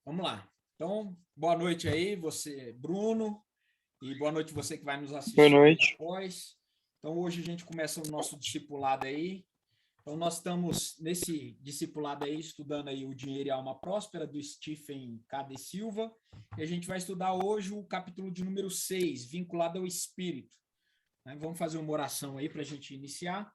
Vamos lá. Então, boa noite aí, você, Bruno, e boa noite você que vai nos Boa assistir noite. depois. Então, hoje a gente começa o nosso discipulado aí. Então, nós estamos nesse discipulado aí, estudando aí o Dinheiro e a Alma Próspera, do Stephen K. de Silva, e a gente vai estudar hoje o capítulo de número 6, vinculado ao Espírito. Vamos fazer uma oração aí para a gente iniciar.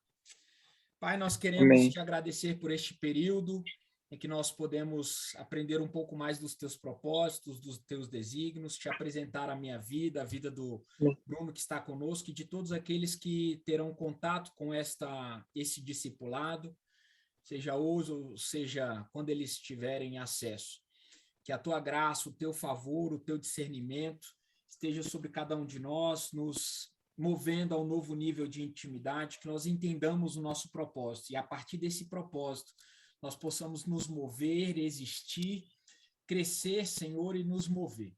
Pai, nós queremos Amém. te agradecer por este período em que nós podemos aprender um pouco mais dos teus propósitos, dos teus desígnios, te apresentar a minha vida, a vida do Bruno que está conosco e de todos aqueles que terão contato com esse discipulado, seja hoje ou seja quando eles tiverem acesso. Que a tua graça, o teu favor, o teu discernimento esteja sobre cada um de nós, nos movendo a um novo nível de intimidade, que nós entendamos o nosso propósito e a partir desse propósito nós possamos nos mover, existir, crescer, Senhor, e nos mover.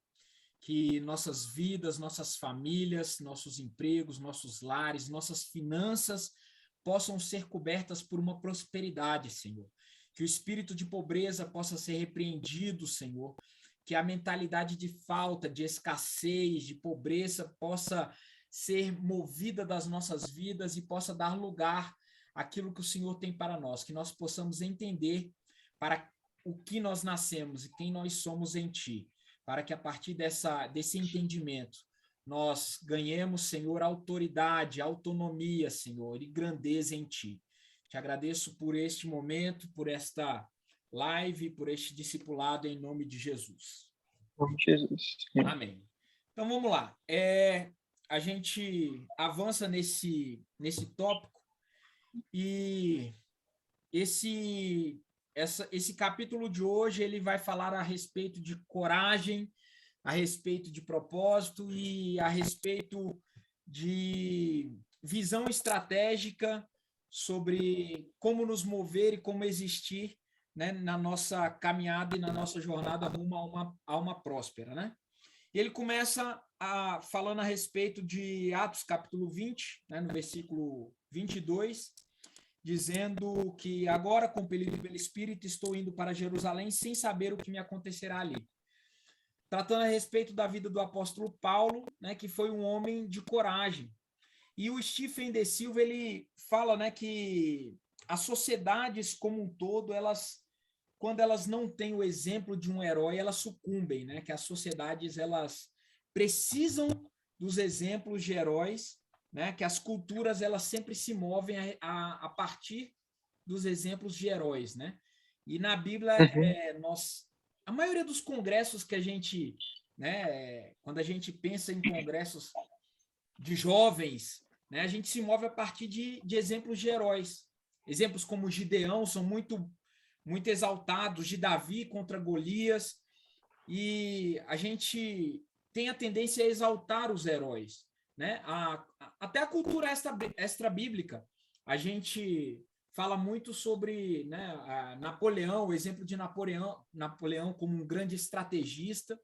Que nossas vidas, nossas famílias, nossos empregos, nossos lares, nossas finanças possam ser cobertas por uma prosperidade, Senhor. Que o espírito de pobreza possa ser repreendido, Senhor. Que a mentalidade de falta, de escassez, de pobreza possa ser movida das nossas vidas e possa dar lugar àquilo que o Senhor tem para nós. Que nós possamos entender para o que nós nascemos e quem nós somos em Ti. Para que a partir desse entendimento nós ganhemos, Senhor, autoridade, autonomia, Senhor, e grandeza em Ti. Te agradeço por este momento, por esta live, por este discipulado em nome de Jesus. Em nome de Jesus. Amém. Então vamos lá. A gente avança nesse tópico e esse capítulo de hoje ele vai falar a respeito de coragem, a respeito de propósito e a respeito de visão estratégica sobre como nos mover e como existir, né, na nossa caminhada e na nossa jornada rumo a uma alma próspera, né? E ele começa falando a respeito de Atos capítulo 20, né, no versículo 22, dizendo que agora, compelido pelo Espírito, estou indo para Jerusalém sem saber o que me acontecerá ali. Tratando a respeito da vida do apóstolo Paulo, né, que foi um homem de coragem. E o Stephen de Silva, ele fala, né, que as sociedades como um todo, quando elas não têm o exemplo de um herói, elas sucumbem, né? Que as sociedades elas precisam dos exemplos de heróis, né? Que as culturas elas sempre se movem a partir dos exemplos de heróis, né? E na Bíblia a maioria dos congressos que a gente, né? Quando a gente pensa em congressos de jovens, né? A gente se move a partir de exemplos de heróis. Exemplos como Gideão são muito exaltados, de Davi contra Golias, e a gente tem a tendência a exaltar os heróis, né? Até a cultura extra-bíblica, a gente fala muito sobre, né, Napoleão, o exemplo de Napoleão como um grande estrategista,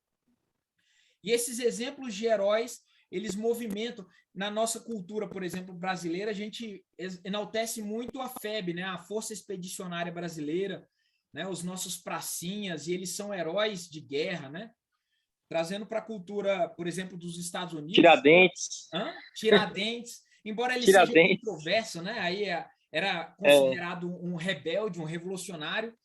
e esses exemplos de heróis, eles movimentam. Na nossa cultura, por exemplo, brasileira, a gente enaltece muito a FEB, né, a Força Expedicionária Brasileira, né, os nossos pracinhas, e eles são heróis de guerra, né? Trazendo para a cultura, por exemplo, dos Estados Unidos. Tiradentes. Tiradentes, embora ele seja controverso, né? Aí era considerado um rebelde, um revolucionário,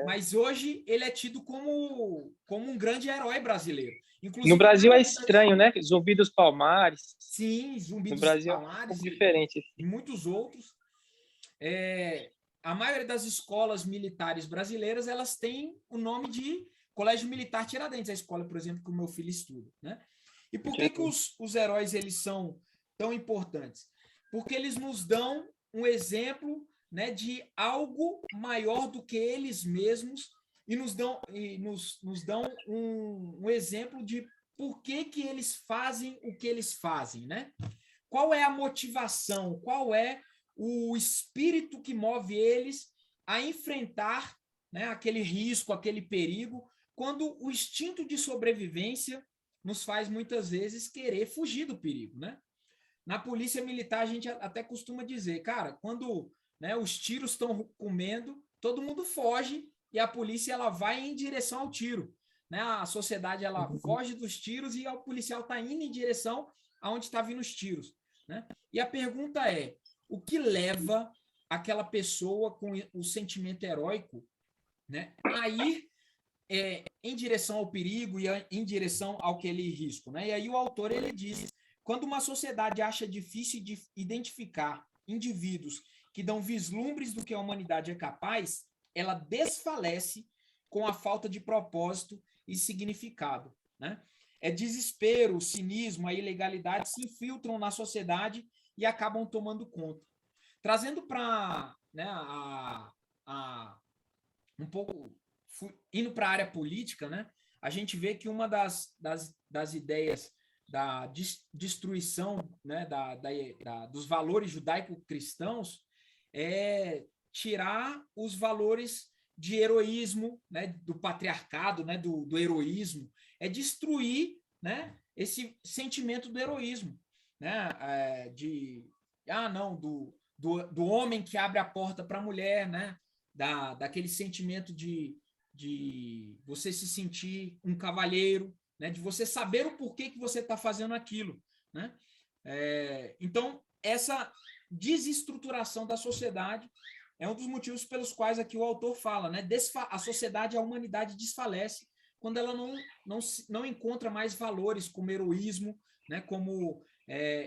mas hoje ele é tido como um grande herói brasileiro. Inclusive, no Brasil é estranho, né? Zumbi dos Palmares. Sim, Zumbi dos Brasil Palmares. É um pouco diferente. E muitos outros. A maioria das escolas militares brasileiras, elas têm o nome de Colégio Militar Tiradentes, a escola, por exemplo, que o meu filho estuda, né? E por que os heróis eles são tão importantes? Porque eles nos dão um exemplo, né, de algo maior do que eles mesmos e nos dão um exemplo de por que eles fazem o que eles fazem, né? Qual é a motivação? Qual é o espírito que move eles a enfrentar, né, aquele risco, aquele perigo, quando o instinto de sobrevivência nos faz muitas vezes querer fugir do perigo, né? Na polícia militar a gente até costuma dizer, cara, quando, né, os tiros estão comendo, todo mundo foge e a polícia ela vai em direção ao tiro. né? A sociedade ela foge dos tiros e o policial está indo em direção aonde está vindo os tiros, né? E a pergunta é: o que leva aquela pessoa com o sentimento heróico, né, a ir em direção ao perigo e em direção àquele risco, né? E aí o autor ele diz: quando uma sociedade acha difícil de identificar indivíduos que dão vislumbres do que a humanidade é capaz, ela desfalece com a falta de propósito e significado, né? É desespero, o cinismo, a ilegalidade se infiltram na sociedade e acabam tomando conta. Trazendo para, né, um pouco indo para a área política, né, a gente vê que uma das ideias da destruição, né, dos valores judaico-cristãos é tirar os valores de heroísmo, né, do patriarcado, né, do heroísmo, é destruir, né, esse sentimento do heroísmo, né, do homem que abre a porta para a mulher, né, daquele sentimento de você se sentir um cavalheiro, né, de você saber o porquê que você está fazendo aquilo, né? Então, essa desestruturação da sociedade é um dos motivos pelos quais aqui o autor fala, né? A sociedade, a humanidade desfalece quando ela não encontra mais valores como heroísmo, né? Como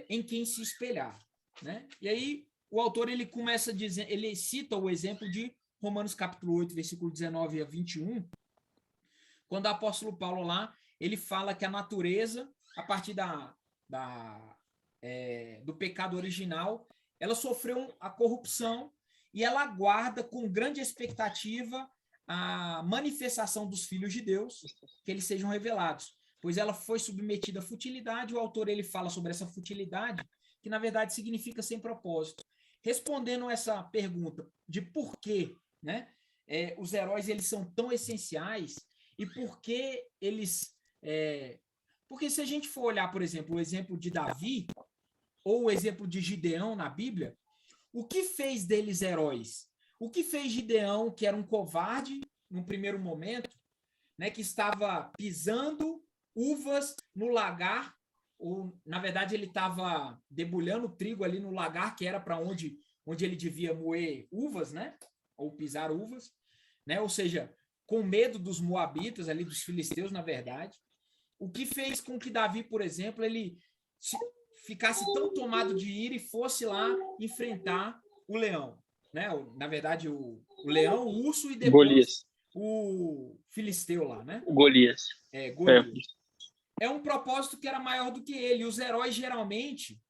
em quem se espelhar, né? E aí o autor ele começa a dizer, ele cita o exemplo de Romanos capítulo 8, versículo 19 a 21, quando o apóstolo Paulo lá, ele fala que a natureza, a partir do pecado original, ela sofreu a corrupção e ela aguarda com grande expectativa a manifestação dos filhos de Deus, que eles sejam revelados, pois ela foi submetida à futilidade. O autor ele fala sobre essa futilidade, que na verdade significa sem propósito. Respondendo essa pergunta de por que, né, os heróis eles são tão essenciais e por que eles... porque se a gente for olhar, por exemplo, o exemplo de Davi ou o exemplo de Gideão na Bíblia, o que fez deles heróis? O que fez Gideão, que era um covarde no primeiro momento, né, que estava pisando uvas no lagar, ou na verdade ele estava debulhando trigo ali no lagar, que era para onde ele devia moer uvas, né, ou pisar uvas, né, ou seja, com medo dos moabitas ali, dos filisteus, na verdade. O que fez com que Davi, por exemplo, ele ficasse tão tomado de ira e fosse lá enfrentar o leão, né? Na verdade, o leão, o urso e depois Golias. O filisteu lá, né? Golias. Golias. É um propósito que era maior do que ele. Os heróis, geralmente,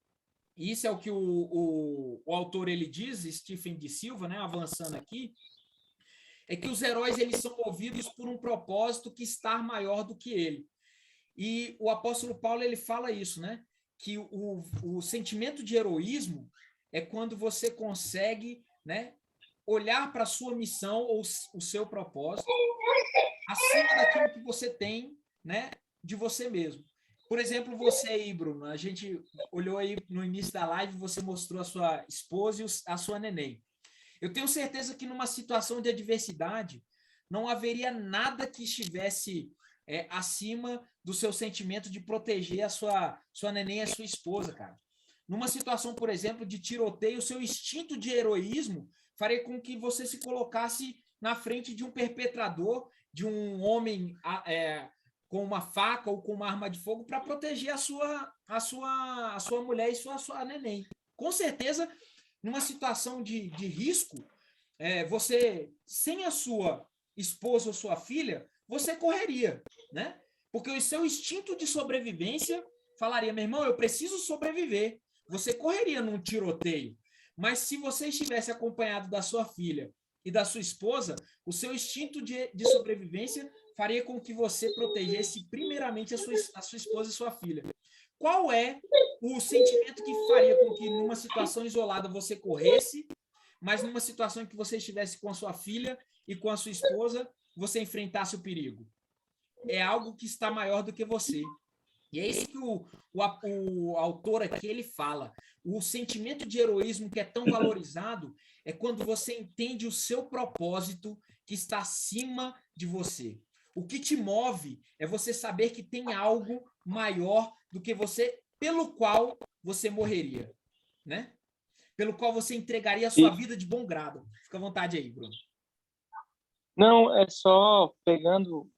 e isso é o que o autor ele diz, Stephen de Silva, né? Avançando aqui, é que os heróis eles são movidos por um propósito que está maior do que ele. E o apóstolo Paulo ele fala isso, né? Que o sentimento de heroísmo é quando você consegue, né, olhar para a sua missão ou o seu propósito acima daquilo que você tem, né, de você mesmo. Por exemplo, você aí, Bruno, a gente olhou aí no início da live, você mostrou a sua esposa e a sua neném. Eu tenho certeza que numa situação de adversidade não haveria nada que estivesse acima do seu sentimento de proteger a sua neném e a sua esposa, cara. Numa situação, por exemplo, de tiroteio, o seu instinto de heroísmo faria com que você se colocasse na frente de um perpetrador, de um homem com uma faca ou com uma arma de fogo para proteger a sua mulher e sua neném. Com certeza, numa situação de risco, você, sem a sua esposa ou sua filha, você correria, né? Porque o seu instinto de sobrevivência falaria, meu irmão, eu preciso sobreviver. Você correria num tiroteio. Mas se você estivesse acompanhado da sua filha e da sua esposa, o seu instinto de sobrevivência faria com que você protegesse primeiramente a sua esposa e sua filha. Qual é o sentimento que faria com que numa situação isolada você corresse, mas numa situação em que você estivesse com a sua filha e com a sua esposa, você enfrentasse o perigo? É algo que está maior do que você. E é isso que o autor aqui ele fala. O sentimento de heroísmo que é tão valorizado é quando você entende o seu propósito que está acima de você. O que te move é você saber que tem algo maior do que você, pelo qual você morreria, né? Pelo qual você entregaria a sua E, vida de bom grado. Fica à vontade aí, Bruno. não, é só pegando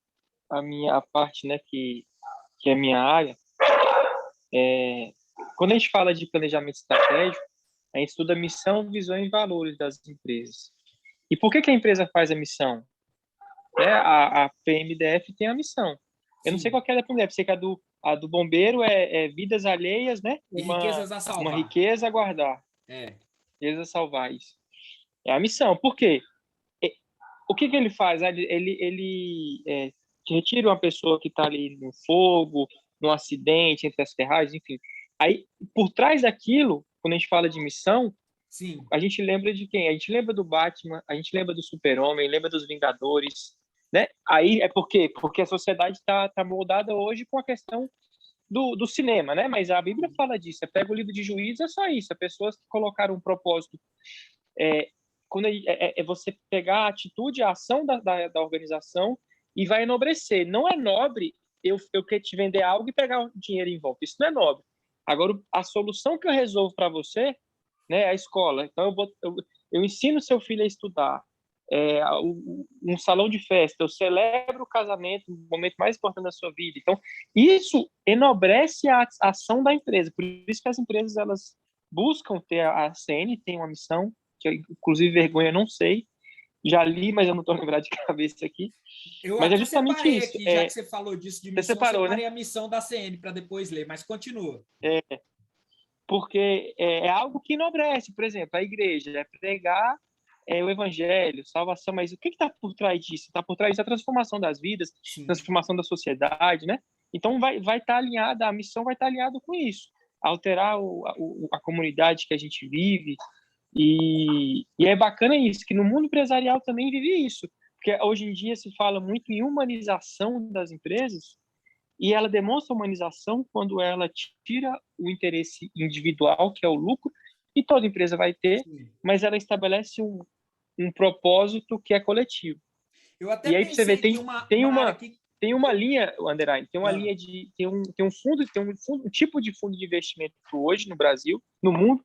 a parte, né, que é a minha área. Quando a gente fala de planejamento estratégico, a gente estuda missão, visão e valores das empresas. E por que a empresa faz a missão? A PMDF tem a missão. Eu não sei Sim. qual que é da PMDF, sei que a do bombeiro é vidas alheias, né? E Uma, riquezas a uma salvar. riqueza a guardar, É. riqueza a salvar isso. É a missão. Por quê? O que ele faz? Ele retira uma pessoa que está ali no fogo, num acidente, entre as ferragens, enfim. Aí, por trás daquilo, quando a gente fala de missão, Sim. a gente lembra de quem? A gente lembra do Batman, a gente lembra do Super-Homem, lembra dos Vingadores, né? Aí é por quê? Porque a sociedade tá moldada hoje com a questão do cinema, né? Mas a Bíblia fala disso. Você pega o livro de Juízes, é só isso. É pessoas que colocaram um propósito. É, quando é você pegar a atitude, a ação da organização e vai enobrecer. Não é nobre eu querer te vender algo e pegar o dinheiro em volta. Isso não é nobre. Agora, a solução que eu resolvo para você, né, é a escola. Então, eu ensino seu filho a estudar. Um salão de festa, eu celebro o casamento, o momento mais importante da sua vida. Então, isso enobrece a ação da empresa. Por isso que as empresas elas buscam ter a CN, tem uma missão, que eu, inclusive vergonha eu não sei, já li, mas eu não estou lembrado de cabeça aqui. Eu Mas é até justamente separei isso. aqui, já que você falou disso de Você missão, eu separou, né? separei a missão da CN para depois ler, mas continua. Porque é algo que enobrece, por exemplo, a igreja é pregar o evangelho, salvação, mas o que está por trás disso? Está por trás disso a transformação das vidas, Sim. transformação da sociedade, né? Então vai estar alinhada, a missão vai estar alinhada com isso, alterar a comunidade que a gente vive, e é bacana isso, que no mundo empresarial também vive isso, porque hoje em dia se fala muito em humanização das empresas, e ela demonstra humanização quando ela tira o interesse individual, que é o lucro, e toda empresa vai ter, Sim. mas ela estabelece um propósito que é coletivo. Eu até E aí, para você ver, pensei aqui tem uma área uma, que. tem uma linha, Anderay, tem uma Ah, linha tem um fundo, um tipo de fundo de investimento hoje no Brasil, no mundo,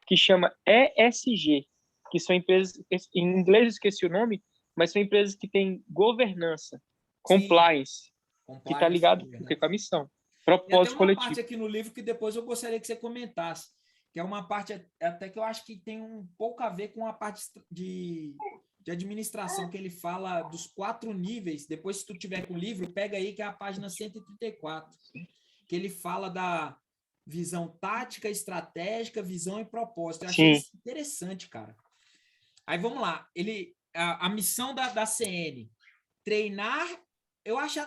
que chama ESG, que são empresas, em inglês eu esqueci o nome, mas são empresas que têm governança, sim, compliance, que está compliance, ligado com a governança. missão, Tem até propósito uma parte coletivo. aqui no livro que depois eu gostaria que você comentasse, que é uma parte até que eu acho que tem um pouco a ver com a parte de administração, que ele fala dos 4 níveis. Depois, se tu tiver com o livro, pega aí que é a página 134, que ele fala da visão tática, estratégica, visão e propósito. Eu achei Sim, isso interessante, cara. Aí vamos lá. A missão da CN, treinar. Eu acho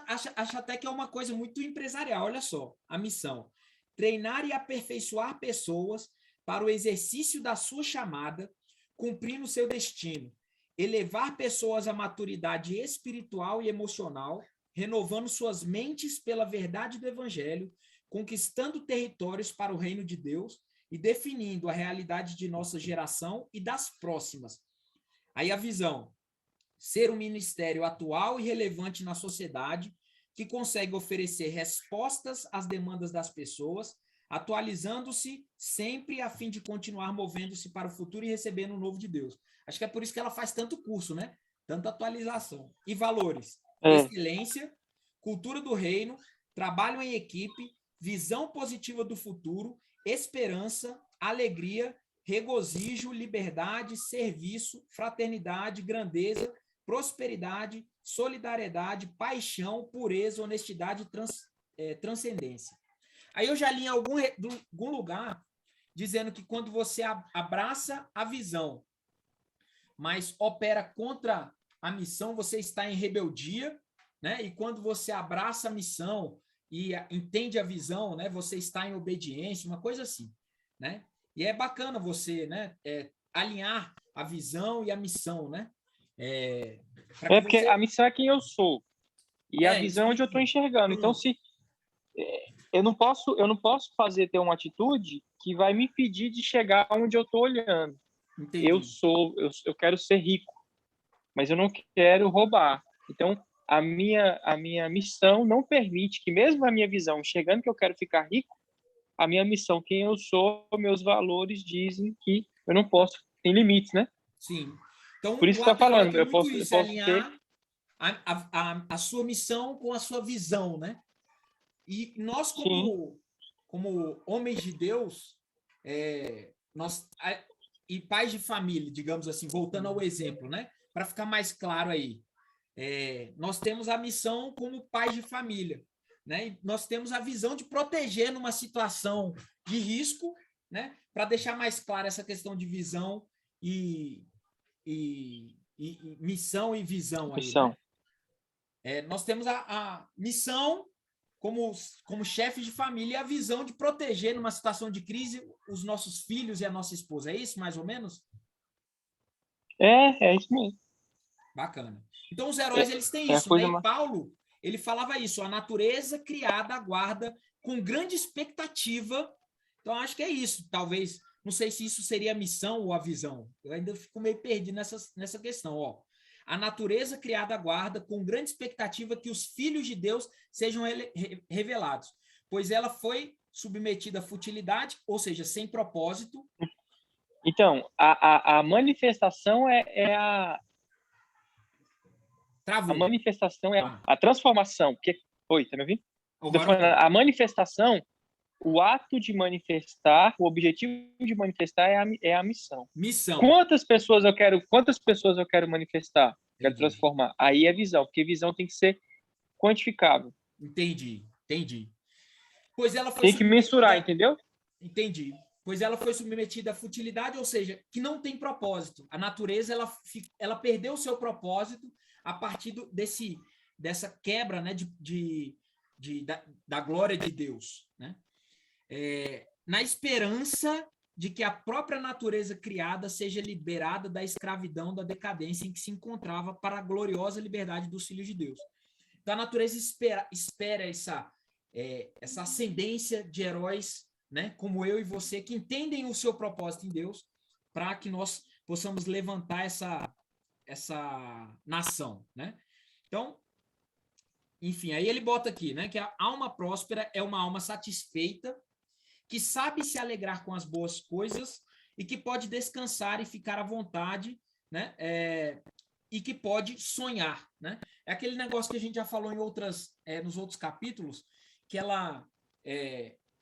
até que é uma coisa muito empresarial. Olha só, a missão: treinar e aperfeiçoar pessoas para o exercício da sua chamada, cumprindo seu destino, elevar pessoas à maturidade espiritual e emocional, renovando suas mentes pela verdade do Evangelho, conquistando territórios para o reino de Deus e definindo a realidade de nossa geração e das próximas. Aí a visão: ser um ministério atual e relevante na sociedade, que consegue oferecer respostas às demandas das pessoas, atualizando-se sempre a fim de continuar movendo-se para o futuro e recebendo o novo de Deus. Acho que é por isso que ela faz tanto curso, né? Tanta atualização. E valores: é. excelência, cultura do reino, trabalho em equipe, visão positiva do futuro, esperança, alegria, regozijo, liberdade, serviço, fraternidade, grandeza, prosperidade, solidariedade, paixão, pureza, honestidade e transcendência. Aí eu já li em algum lugar dizendo que quando você abraça a visão, mas opera contra a missão, você está em rebeldia, né? E quando você abraça a missão e entende a visão, né? Você está em obediência, uma coisa assim, né? E é bacana você, né? Alinhar a visão e a missão, né? Para que Porque a você. missão é quem eu sou e a visão é onde eu estou Explique. enxergando. Então, Pronto. se eu não posso ter uma atitude que vai me impedir de chegar onde eu estou olhando. Entendi. Eu quero ser rico, mas eu não quero roubar. Então, a minha missão não permite que, mesmo a minha visão chegando que eu quero ficar rico, a minha missão, quem eu sou, meus valores dizem que eu não posso, tem limites, né? Sim. Então, Por isso o que eu tô ato heróico falando, é eu muito posso, eu isso, é posso ter, alinhar a sua missão com a sua visão, né? E nós, sim, como homens de Deus, nós, e pais de família, digamos assim, voltando ao exemplo, né? Para ficar mais claro aí, nós temos a missão como pais de família, né? E nós temos a visão de proteger numa situação de risco, né? Para deixar mais clara essa questão de visão e missão e visão aí, né? missão. Nós temos a missão como chefes de família e a visão de proteger numa situação de crise os nossos filhos e a nossa esposa. É isso, mais ou menos? É isso mesmo. Bacana. Então, os heróis, É, eles têm é a isso, né? coisa E mais. Paulo, ele falava isso, a natureza criada aguarda com grande expectativa. Então, acho que é isso. Talvez, não sei se isso seria a missão ou a visão. Eu ainda fico meio perdido nessa questão, ó. A natureza criada aguarda com grande expectativa que os filhos de Deus sejam revelados, pois ela foi submetida à futilidade, ou seja, sem propósito. Então, a manifestação a Travou. manifestação é Ah, a transformação. Porque, oi, tá me ouvindo? agora eu tô. A manifestação, o ato de manifestar, o objetivo de manifestar é a missão. Missão. Quantas pessoas eu quero manifestar? Quero Entendi. transformar. Aí é visão, porque visão tem que ser quantificável. Entendi. Pois ela foi Tem que mensurar, submetida. entendeu? Entendi. Pois ela foi submetida à futilidade, ou seja, que não tem propósito. A natureza ela perdeu o seu propósito a partir dessa quebra, né, da glória de Deus, né? Na esperança de que a própria natureza criada seja liberada da escravidão, da decadência em que se encontrava para a gloriosa liberdade dos filhos de Deus. Então a natureza espera essa ascendência de heróis, né, como eu e você, que entendem o seu propósito em Deus, para que nós possamos levantar essa nação, né? Então, enfim, aí ele bota aqui, né, que a alma próspera é uma alma satisfeita, que sabe se alegrar com as boas coisas e que pode descansar e ficar à vontade, né? E que pode sonhar, né? É aquele negócio que a gente já falou nos outros capítulos, que a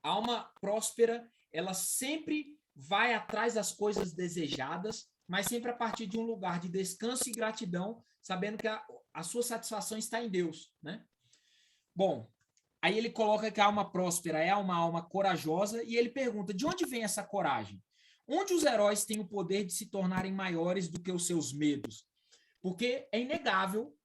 alma próspera, ela sempre vai atrás das coisas desejadas, mas sempre a partir de um lugar de descanso e gratidão, sabendo que a sua satisfação está em Deus, né? Bom, aí ele coloca que a alma próspera é uma alma corajosa e ele pergunta: de onde vem essa coragem? Onde os heróis têm o poder de se tornarem maiores do que os seus medos? Porque é inegável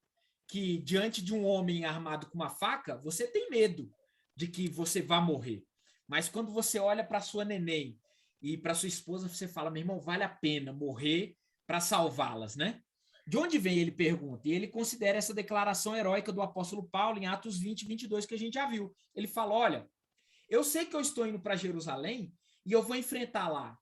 que, diante de um homem armado com uma faca, você tem medo de que você vá morrer. Mas quando você olha para sua neném e para sua esposa, você fala: meu irmão, vale a pena morrer para salvá-las, né? De onde vem, ele pergunta. E ele considera essa declaração heróica do apóstolo Paulo em Atos 20, 22, que a gente já viu. Ele fala: olha, eu sei que eu estou indo para Jerusalém e eu vou enfrentar lá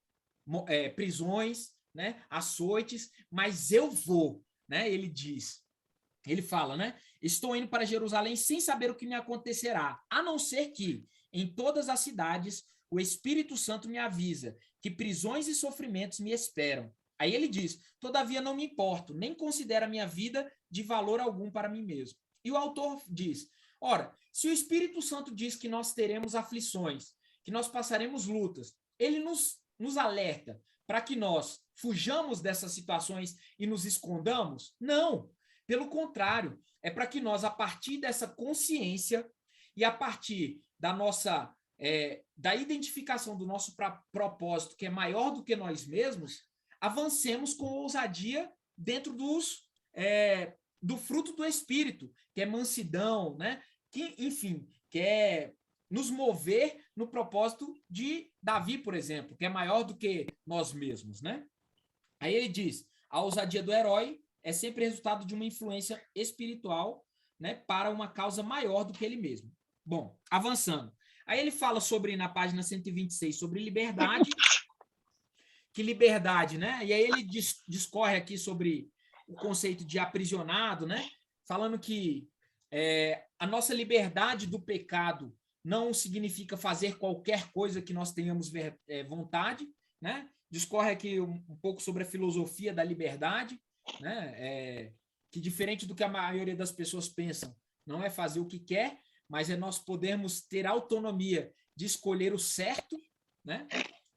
prisões, né, açoites, mas eu vou, né? Ele fala, né? Estou indo para Jerusalém sem saber o que me acontecerá, a não ser que em todas as cidades o Espírito Santo me avisa que prisões e sofrimentos me esperam. Aí ele diz: todavia não me importo, nem considero a minha vida de valor algum para mim mesmo. E o autor diz: ora, se o Espírito Santo diz que nós teremos aflições, que nós passaremos lutas, ele nos alerta para que nós fujamos dessas situações e nos escondamos? Não. Pelo contrário, é para que nós, a partir dessa consciência e a partir da identificação do nosso propósito, que é maior do que nós mesmos, avancemos com ousadia dentro do fruto do Espírito, que é mansidão, né? Que, enfim, que é nos mover no propósito de Davi, por exemplo, que é maior do que nós mesmos, né? Aí ele diz: a ousadia do herói é sempre resultado de uma influência espiritual, né, para uma causa maior do que ele mesmo. Bom, avançando. Aí ele fala na página 126, sobre liberdade, que liberdade, né? E aí ele discorre aqui sobre o conceito de aprisionado, né? falando que a nossa liberdade do pecado não significa fazer qualquer coisa que nós tenhamos vontade, né? Discorre aqui um pouco sobre a filosofia da liberdade, né? Que diferente do que a maioria das pessoas pensam, não é fazer o que quer, mas é nós podermos ter autonomia de escolher o certo, né?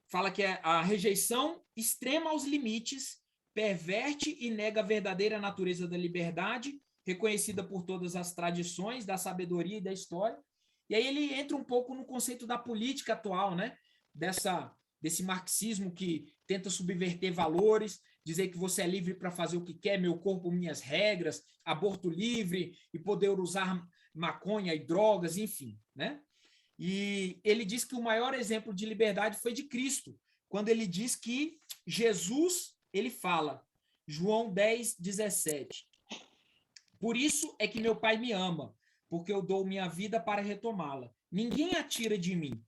Fala que a rejeição extrema aos limites perverte e nega a verdadeira natureza da liberdade, reconhecida por todas as tradições, da sabedoria e da história. E aí ele entra um pouco no conceito da política atual, né? Desse marxismo que tenta subverter valores, dizer que você é livre para fazer o que quer, meu corpo, minhas regras, aborto livre e poder usar maconha e drogas, enfim, né? E ele diz que o maior exemplo de liberdade foi de Cristo, quando ele diz que Jesus, ele fala, João 10, 17, por isso é que meu Pai me ama, porque eu dou minha vida para retomá-la. Ninguém a tira de mim,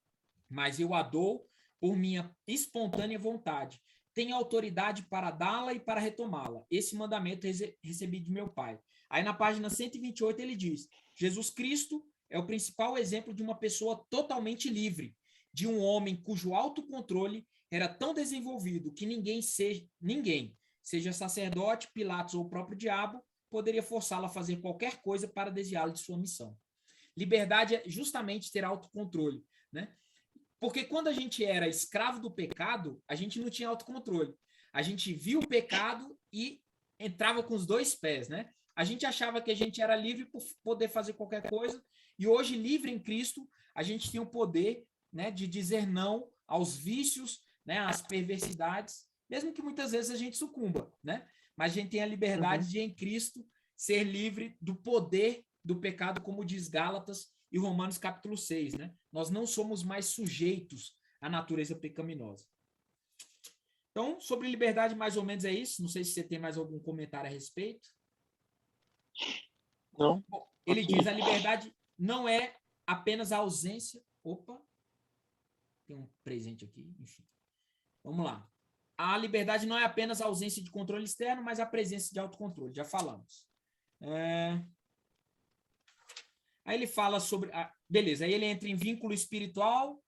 mas eu a dou por minha espontânea vontade. Tenho autoridade para dá-la e para retomá-la. Esse mandamento recebi de meu Pai. Aí na página 128 ele diz, Jesus Cristo é o principal exemplo de uma pessoa totalmente livre, de um homem cujo autocontrole era tão desenvolvido que ninguém, seja sacerdote, Pilatos ou o próprio diabo, poderia forçá-lo a fazer qualquer coisa para desviá-lo de sua missão. Liberdade é justamente ter autocontrole, né? Porque quando a gente era escravo do pecado, a gente não tinha autocontrole. A gente via o pecado e entrava com os dois pés, né? A gente achava que a gente era livre por poder fazer qualquer coisa, e hoje, livre em Cristo, a gente tem o poder, né, de dizer não aos vícios, né, às perversidades, mesmo que muitas vezes a gente sucumba, né? Mas a gente tem a liberdade de, em Cristo, ser livre do poder do pecado, como diz Gálatas e Romanos capítulo 6, né? Nós não somos mais sujeitos à natureza pecaminosa. Então, sobre liberdade, mais ou menos é isso. Não sei se você tem mais algum comentário a respeito. Não. Bom, ele diz, a liberdade não é apenas a ausência... Opa! Tem um presente aqui, enfim. Vamos lá. A liberdade não é apenas a ausência de controle externo, mas a presença de autocontrole. Já falamos. Aí ele fala sobre... beleza, aí ele entra em vínculo espiritual,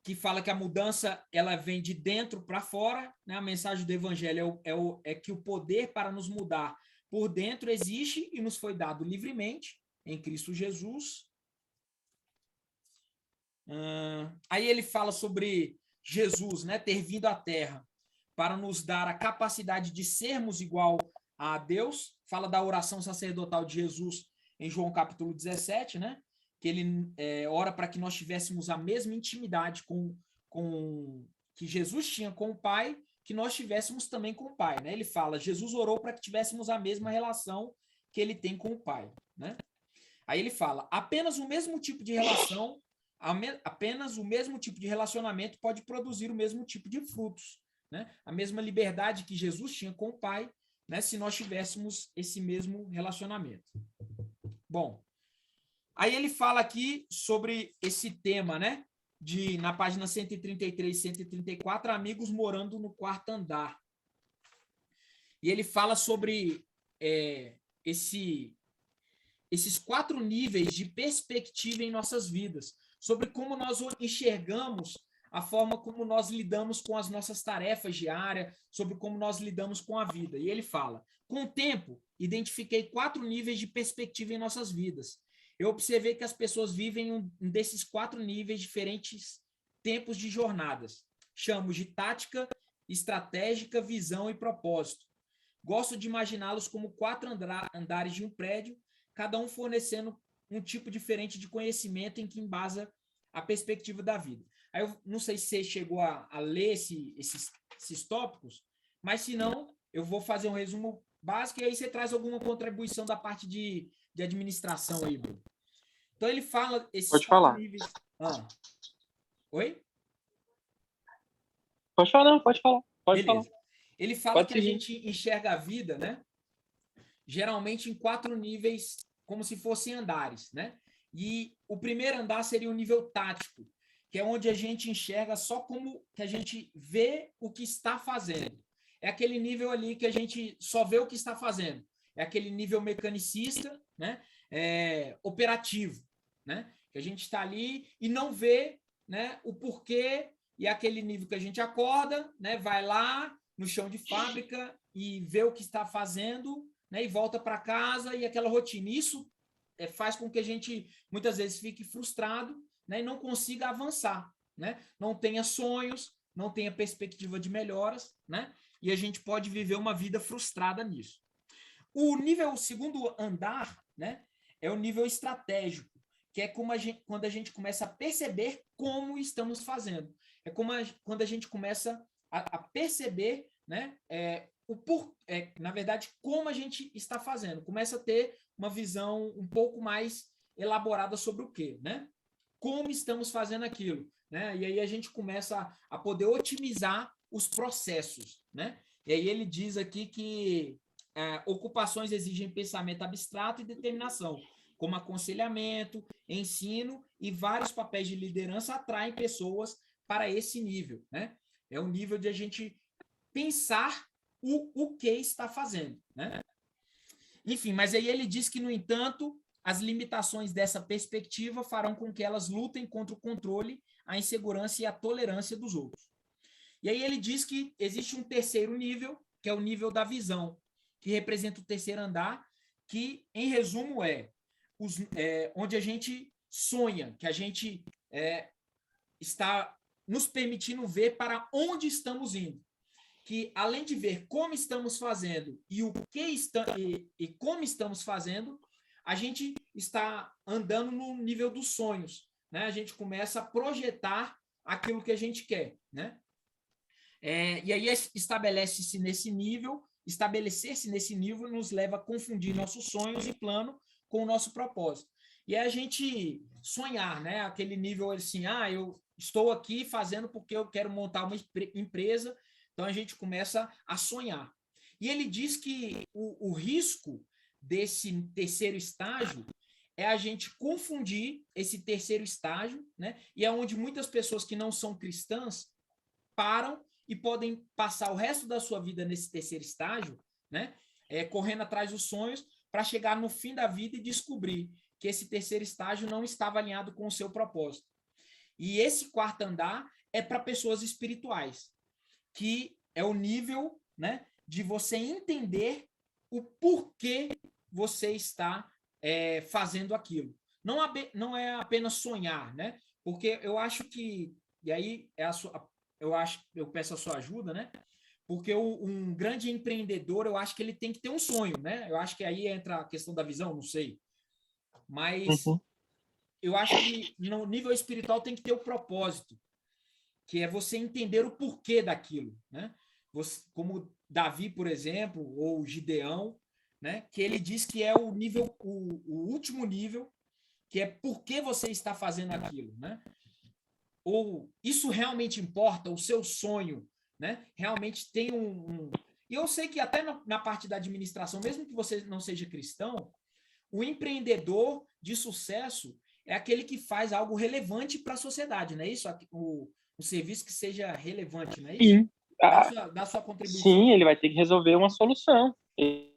que fala que a mudança ela vem de dentro para fora, né? A mensagem do evangelho é que o poder para nos mudar por dentro existe e nos foi dado livremente em Cristo Jesus. Aí ele fala sobre Jesus, né, ter vindo à Terra para nos dar a capacidade de sermos igual a Deus. Fala da oração sacerdotal de Jesus em João capítulo 17, né? Que ele ora para que nós tivéssemos a mesma intimidade que Jesus tinha com o Pai, que nós tivéssemos também com o Pai, né? Ele fala, Jesus orou para que tivéssemos a mesma relação que ele tem com o Pai, né? Aí ele fala, apenas o mesmo tipo de relação, apenas o mesmo tipo de relacionamento pode produzir o mesmo tipo de frutos, né? A mesma liberdade que Jesus tinha com o Pai, né? Se nós tivéssemos esse mesmo relacionamento. Bom, aí ele fala aqui sobre esse tema, né? Na página 133 e 134, amigos morando no quarto andar. E ele fala sobre esses 4 níveis de perspectiva em nossas vidas, sobre como nós enxergamos a forma como nós lidamos com as nossas tarefas diárias, sobre como nós lidamos com a vida. E ele fala, com o tempo, identifiquei 4 níveis de perspectiva em nossas vidas. Eu observei que as pessoas vivem um desses 4 níveis diferentes tempos de jornadas. Chamo de tática, estratégica, visão e propósito. Gosto de imaginá-los como 4 andares de um prédio, cada um fornecendo um tipo diferente de conhecimento em que embasa a perspectiva da vida. Aí eu não sei se você chegou a ler esses tópicos, mas se não, eu vou fazer um resumo básico e aí você traz alguma contribuição da parte de administração aí, Bruno. Então ele fala esses Pode 4 falar. níveis... Oi? Pode falar, não, pode falar. Pode Beleza. falar. Ele fala Pode que seguir. a gente enxerga a vida, né? Geralmente em 4 níveis, como se fossem andares, né? E o primeiro andar seria o nível tático, que é onde a gente enxerga só como que a gente vê o que está fazendo. É aquele nível ali que a gente só vê o que está fazendo. é aquele nível mecanicista, né? Operativo, né? Que a gente está ali e não vê, né, o porquê, e é aquele nível que a gente acorda, né, vai lá no chão de fábrica e vê o que está fazendo, né, e volta para casa, e aquela rotina. Isso faz com que a gente muitas vezes fique frustrado, né, e não consiga avançar, né? Não tenha sonhos, não tenha perspectiva de melhoras, né? E a gente pode viver uma vida frustrada nisso. O segundo andar, né, é o nível estratégico, que é quando a gente começa a perceber como estamos fazendo. É quando a gente começa a perceber, né, na verdade, como a gente está fazendo. Começa a ter uma visão um pouco mais elaborada sobre o quê, né? Como estamos fazendo aquilo, né? E aí a gente começa a poder otimizar os processos, né? E aí ele diz aqui que ocupações exigem pensamento abstrato e determinação, como aconselhamento, ensino e vários papéis de liderança atraem pessoas para esse nível, né? É o nível de a gente pensar o que está fazendo, né? Enfim, mas aí ele diz que, no entanto, as limitações dessa perspectiva farão com que elas lutem contra o controle, a insegurança e a tolerância dos outros. E aí ele diz que existe um terceiro nível, que é o nível da visão, que representa o terceiro andar, que, em resumo, onde a gente sonha, que a gente está nos permitindo ver para onde estamos indo. Que, além de ver como estamos fazendo e como estamos fazendo, a gente está andando no nível dos sonhos, né? A gente começa a projetar aquilo que a gente quer, né? E aí estabelecer-se nesse nível nos leva a confundir nossos sonhos e plano com o nosso propósito. E é a gente sonhar, né? Aquele nível assim, eu estou aqui fazendo porque eu quero montar uma empresa, então a gente começa a sonhar. E ele diz que o risco desse terceiro estágio é a gente confundir esse terceiro estágio, né? E é onde muitas pessoas que não são cristãs param e podem passar o resto da sua vida nesse terceiro estágio, né? Correndo atrás dos sonhos, para chegar no fim da vida e descobrir que esse terceiro estágio não estava alinhado com o seu propósito. E esse quarto andar é para pessoas espirituais, que é o nível, né, de você entender o porquê você está fazendo aquilo. Não é apenas sonhar, né? Porque eu acho que, e aí eu peço a sua ajuda, né? Porque um grande empreendedor, eu acho que ele tem que ter um sonho, né? Eu acho que aí entra a questão da visão, não sei. Mas eu acho que no nível espiritual tem que ter o propósito, que é você entender o porquê daquilo, né? Como Davi, por exemplo, ou Gideão, né? Que ele diz que é o nível, o último nível, que é por que você está fazendo aquilo, né? Ou isso realmente importa, o seu sonho, né? Realmente tem E eu sei que até na parte da administração, mesmo que você não seja cristão, o empreendedor de sucesso é aquele que faz algo relevante para a sociedade, não é isso? O serviço que seja relevante, não é isso? Sim. Dá sua contribuição Sim, aí. ele vai ter que resolver uma solução. Ele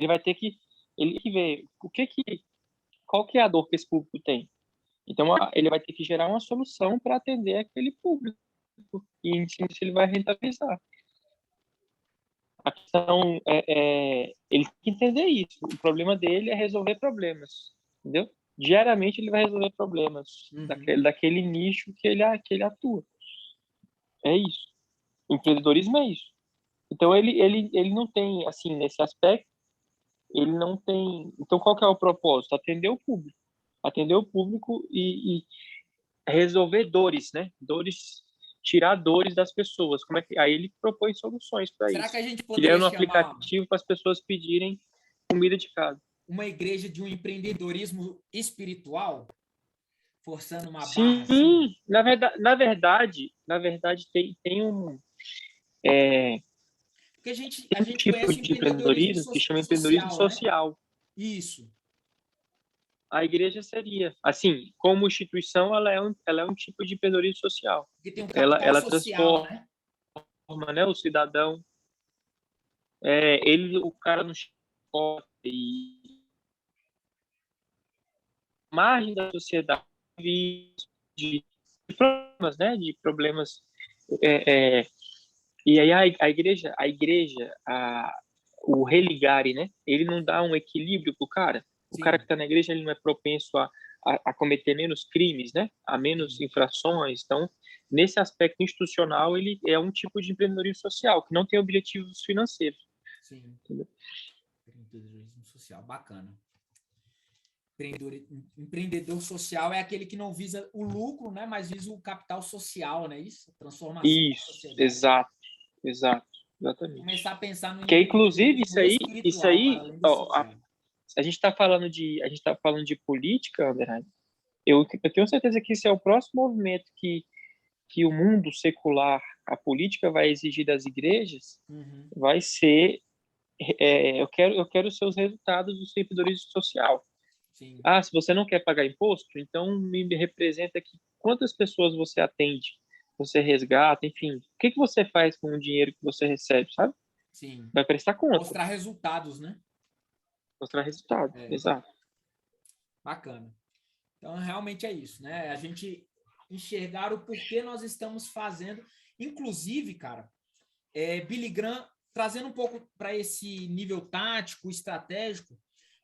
vai ter que ver qual que é a dor que esse público tem. Então, ele vai ter que gerar uma solução para atender aquele público. E em cima disso ele vai rentabilizar. A questão ele tem que entender isso. O problema dele é resolver problemas, entendeu? Diariamente ele vai resolver problemas daquele nicho que ele atua. É isso. Empreendedorismo é isso. Então ele não tem, assim, nesse aspecto, ele não tem. Então qual que é o propósito? Atender o público. Atender o público e resolver dores, né? Dores, tirar dores das pessoas. Como é que aí ele propõe soluções para Será que isso, a gente poderia criando um chamar aplicativo para as pessoas pedirem comida de casa. uma igreja de um empreendedorismo espiritual, forçando uma barra assim? Sim, na verdade tem Porque a um gente tipo conhece o de empreendedorismo empreendedorismo que chama empreendedorismo social, né? social. Isso. A igreja seria, assim, como instituição, ela é um tipo de empreendedorismo social. Porque tem um Ela, capital ela social, transforma, né? né, o cidadão. O cara não hipótese e margem da sociedade de problemas, né? De problemas. E aí o religare, né? Ele não dá um equilíbrio pro cara. O cara que Sim, está na igreja ele não é propenso a cometer menos crimes, né? A menos sim. infrações. Então, nesse aspecto institucional, ele é um tipo de empreendedorismo social que não tem objetivos financeiros. Sim. Entendeu? Empreendedorismo social, bacana. Empreendedor social é aquele que não visa o lucro, né, mas visa o capital social, né? Isso, transformação da Isso, sociedade. exato, exatamente. Começar a pensar no Que inclusive empreendedorismo isso espiritual, para aí, além do ó, social. a gente está falando de política, André. Eu tenho certeza que esse é o próximo movimento que o mundo secular, a política vai exigir das igrejas, Uhum, vai ser, eu quero os seus resultados do seu empreendedorismo social. sim, Ah, se você não quer pagar imposto, então me representa aqui quantas pessoas você atende, você resgata, enfim. O que você faz com o dinheiro que você recebe, sabe? sim. Vai prestar conta, Mostrar resultados, né? mostrar resultado. É, Exato. bacana. Então, realmente é isso, né? A gente enxergar o porquê nós estamos fazendo. Inclusive, cara, Billy Graham, trazendo um pouco para esse nível tático, estratégico,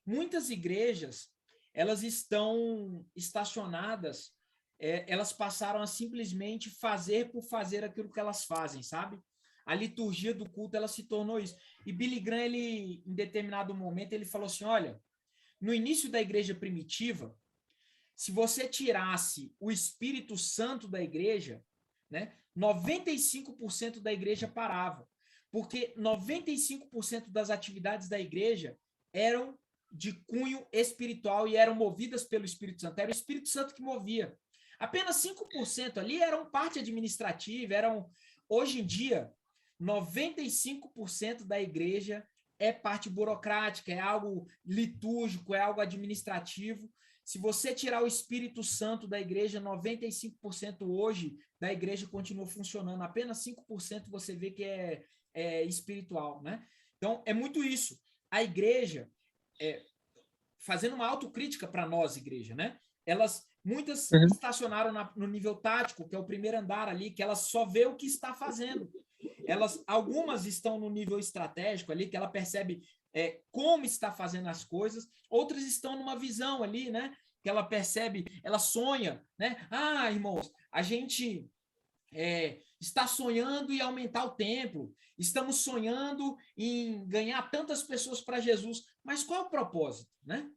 muitas igrejas, elas estão estacionadas, elas passaram a simplesmente fazer por fazer aquilo que elas fazem, sabe? A liturgia do culto, ela se tornou isso. E Billy Graham, ele, em determinado momento, ele falou assim, olha, no início da igreja primitiva, se você tirasse o Espírito Santo da igreja, né, 95% da igreja parava. Porque 95% das atividades da igreja eram de cunho espiritual e eram movidas pelo Espírito Santo. Era o Espírito Santo que movia. Apenas 5% ali eram parte administrativa, eram hoje em dia 95% da igreja é parte burocrática, é algo litúrgico, é algo administrativo. Se você tirar o Espírito Santo da igreja, 95% hoje da igreja continua funcionando. Apenas 5% você vê que é espiritual, né? Então, é muito isso. A igreja, fazendo uma autocrítica para nós, igreja, né? Muitas Uhum. estacionaram no nível tático, que é o primeiro andar ali, que elas só vê o que está fazendo. Algumas estão no nível estratégico ali, que ela percebe como está fazendo as coisas, outras estão numa visão ali, né? Que ela percebe, ela sonha, né? Ah, irmãos, a gente está sonhando em aumentar o templo, estamos sonhando em ganhar tantas pessoas para Jesus, mas qual é o propósito, né?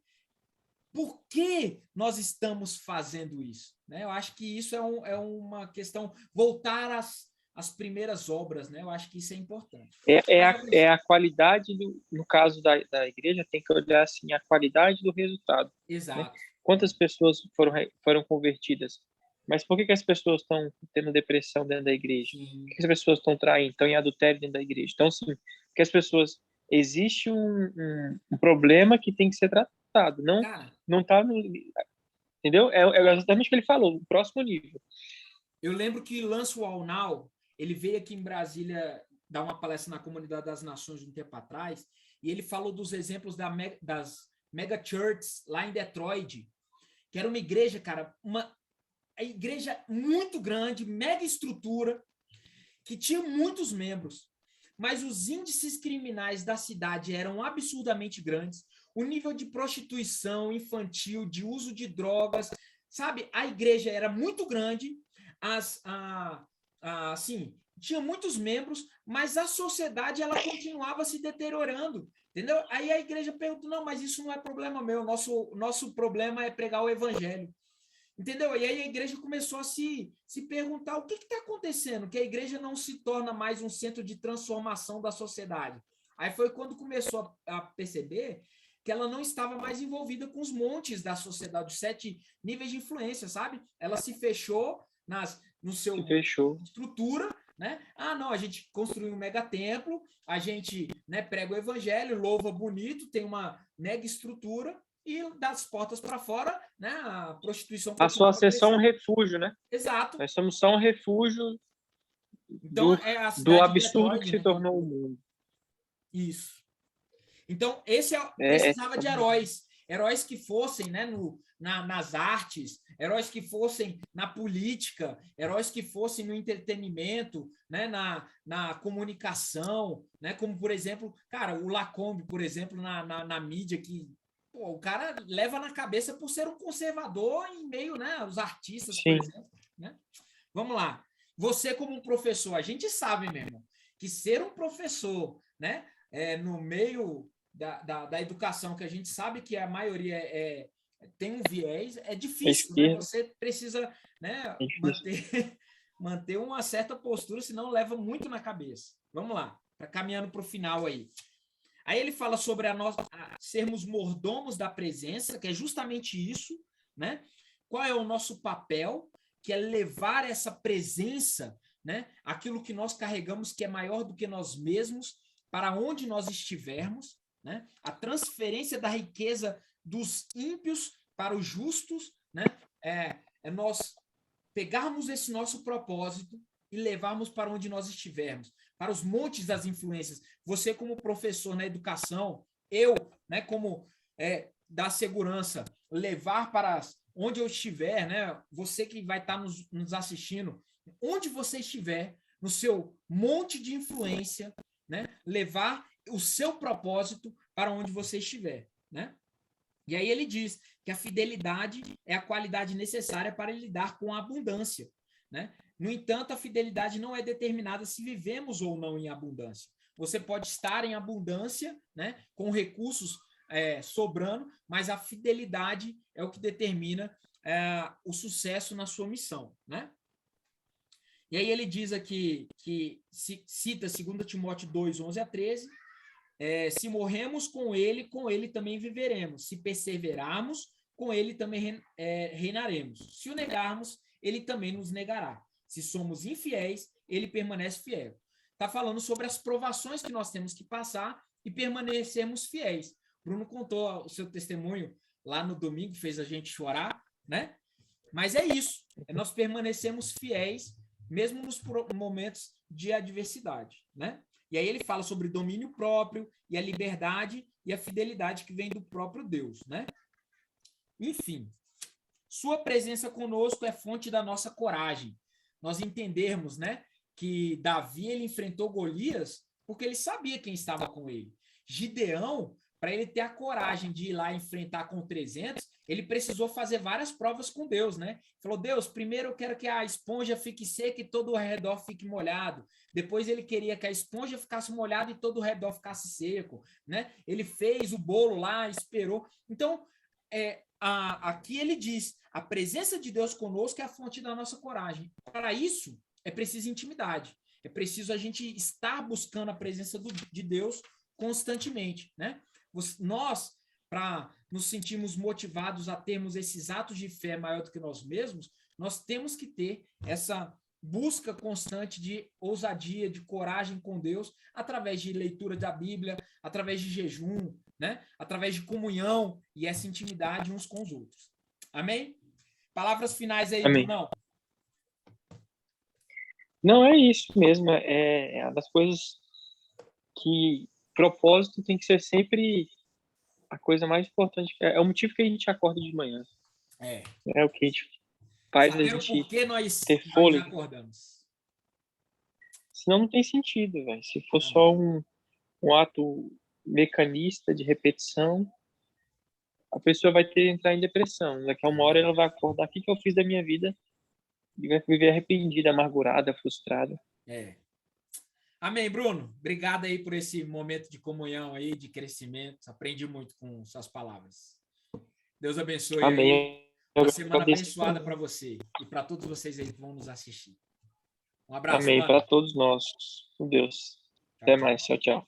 Por que nós estamos fazendo isso? Né? Eu acho que isso uma questão, voltar às primeiras obras, né? Eu acho que isso é importante. É a qualidade, no caso da igreja, tem que olhar assim, a qualidade do resultado. Né? Exato. Quantas pessoas foram convertidas? Mas por que as pessoas estão tendo depressão dentro da igreja? Por Sim. que as pessoas estão traindo, estão em adultério dentro da igreja? Então, sim, porque as pessoas. Existe um problema que tem que ser tratado. Não Cara, não está no. Entendeu? É exatamente o que ele falou, o próximo nível. eu lembro que Lance Wallnau, ele veio aqui em Brasília dar uma palestra na Comunidade das Nações um tempo atrás, e ele falou dos exemplos das mega churches lá em Detroit, que era uma igreja, cara, uma igreja muito grande, mega estrutura, que tinha muitos membros, mas os índices criminais da cidade eram absurdamente grandes, o nível de prostituição infantil, de uso de drogas, sabe? A igreja era muito grande, assim, tinha muitos membros, mas a sociedade ela continuava se deteriorando, entendeu? Aí a igreja perguntou, não, mas isso não é problema meu, nosso problema é pregar o evangelho. Entendeu? E aí a igreja começou a se perguntar o que está acontecendo, que a igreja não se torna mais um centro de transformação da sociedade. Aí foi quando começou a perceber que ela não estava mais envolvida com os montes da sociedade, os 7 níveis de influência, sabe? Ela se fechou no Se seu fechou. estrutura, né? Ah, não, a gente construiu um mega templo, a gente, né, prega o evangelho, louva bonito, tem uma mega estrutura, e das portas para fora, né, a prostituição Passou a continuava ser só um crescendo. refúgio, né? Exato. Nós somos só um refúgio Então, do, é a do cidade de absurdo que Detroit, se né, que ele tornou o falou. mundo. Isso. Então, precisava de heróis que fossem, né, nas artes, heróis que fossem na política, heróis que fossem no entretenimento, né, na comunicação, né, como, por exemplo, cara, o Lacombe, por exemplo, na mídia, que pô, o cara leva na cabeça por ser um conservador em meio, né, os artistas, Sim. por exemplo, né? Vamos lá. Você como um professor, a gente sabe mesmo que ser um professor, né, no meio da educação, que a gente sabe que a maioria tem um viés, é difícil, né? Você precisa, né, manter uma certa postura, senão leva muito na cabeça. Vamos lá, caminhando para o final aí. Aí ele fala sobre sermos mordomos da presença, que é justamente isso, né? Qual é o nosso papel, que é levar essa presença, né? Aquilo que nós carregamos, que é maior do que nós mesmos, para onde nós estivermos, né? A transferência da riqueza dos ímpios para os justos, né? É nós pegarmos esse nosso propósito e levarmos para onde nós estivermos, para os montes das influências. Você como professor na educação, eu, né, como da segurança, levar para onde eu estiver, né? Você que vai estar nos assistindo, onde você estiver, no seu monte de influência, né? Levar o seu propósito para onde você estiver, né? E aí ele diz que a fidelidade é a qualidade necessária para lidar com a abundância, né? No entanto, a fidelidade não é determinada se vivemos ou não em abundância. Você pode estar em abundância, né, com recursos sobrando, mas a fidelidade é o que determina o sucesso na sua missão, né? E aí ele diz aqui, que cita 2 Timóteo 2, 11 a 13, se morremos com ele também viveremos. Se perseverarmos, com ele também reinaremos. Se o negarmos, ele também nos negará. Se somos infiéis, ele permanece fiel. Está falando sobre as provações que nós temos que passar e permanecermos fiéis. Bruno contou o seu testemunho lá no domingo, fez a gente chorar, né? Mas é isso, nós permanecemos fiéis, mesmo nos momentos de adversidade, né? E aí ele fala sobre domínio próprio e a liberdade e a fidelidade que vem do próprio Deus, né? Enfim, sua presença conosco é fonte da nossa coragem. Nós entendermos, né, que Davi ele enfrentou Golias porque ele sabia quem estava com ele. Gideão, para ele ter a coragem de ir lá enfrentar com 300, ele precisou fazer várias provas com Deus, né? Falou, Deus, primeiro eu quero que a esponja fique seca e todo o redor fique molhado. Depois ele queria que a esponja ficasse molhada e todo o redor ficasse seco, né? Ele fez o bolo lá, esperou. Então, aqui ele diz, a presença de Deus conosco é a fonte da nossa coragem. Para isso, é preciso intimidade. É preciso a gente estar buscando a presença de Deus constantemente, né? Nós, para nos sentirmos motivados a termos esses atos de fé maior do que nós mesmos, nós temos que ter essa busca constante de ousadia, de coragem com Deus, através de leitura da Bíblia, através de jejum, né? Através de comunhão e essa intimidade uns com os outros. Amém? Palavras finais aí, Amém. Brunão. Não, é isso mesmo. É uma das coisas que propósito tem que ser sempre a coisa mais importante. É o motivo que a gente acorda de manhã. É o que a gente faz Saber a gente por que nós acordamos. Senão não tem sentido, velho. Se for só um ato mecanista de repetição, a pessoa vai entrar em depressão. Daqui a uma hora ela vai acordar, o que eu fiz da minha vida? E vai viver arrependida, amargurada, frustrada. Amém, Bruno. Obrigado aí por esse momento de comunhão aí, de crescimento. Aprendi muito com suas palavras. Deus abençoe. Amém. Uma semana abençoada para você e para todos vocês aí que vão nos assistir. Um abraço. Amém para todos nós. Com Deus. Até mais. Tchau, tchau.